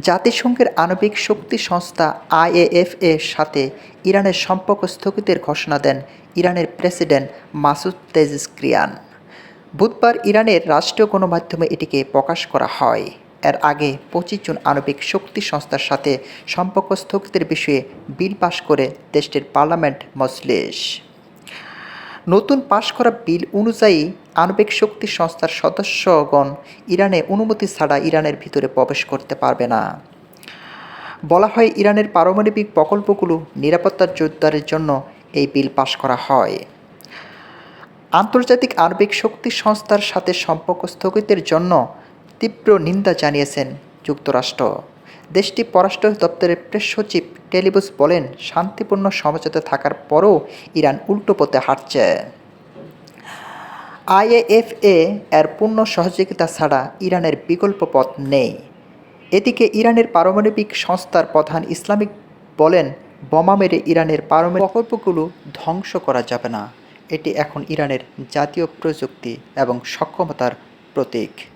জাতিসংঘের আণবিক শক্তি সংস্থা আইএএফ-এর সাথে ইরানের সম্পর্ক স্থগিতের ঘোষণা দেন ইরানের প্রেসিডেন্ট মাসুদ পেজেশকিয়ান। বুধবার ইরানের রাষ্ট্রীয় গণমাধ্যমে এটিকে প্রকাশ করা হয়। এর আগে 25 জুন আণবিক শক্তি সংস্থার সাথে সম্পর্ক স্থগিতের বিষয়ে বিল পাশ করে দেশটির পার্লামেন্ট মজলিস। নতুন পাশ করা বিল অনুযায়ী আণবিক শক্তি সংস্থার সদস্যগণ ইরানে অনুমতি ছাড়া ইরানের ভিতরে প্রবেশ করতে পারবে না। বলা হয়, ইরানের পারমাণবিক প্রকল্পগুলো নিরাপত্তার জোরদারের জন্য এই বিল পাশ করা হয়। আন্তর্জাতিক আণবিক শক্তি সংস্থার সাথে সম্পর্ক স্থগিতের জন্য তীব্র নিন্দা জানিয়েছেন যুক্তরাষ্ট্র। দেশটির পররাষ্ট্র দপ্তরের প্রেস সচিব টেলিবস বলেন, শান্তিপূর্ণ সমঝোতা থাকার পরও ইরান উল্টো পথে হাঁটছে। আইএএফ-এ এর পূর্ণ সহযোগিতা ছাড়া ইরানের বিকল্প পথ নেই। এদিকে ইরানের পারমাণবিক সংস্থার প্রধান ইসলামিক বলেন, বোমা মেরে ইরানের পারমাণবিক প্রকল্পগুলো ধ্বংস করা যাবে না। এটি এখন ইরানের জাতীয় প্রযুক্তি এবং সক্ষমতার প্রতীক।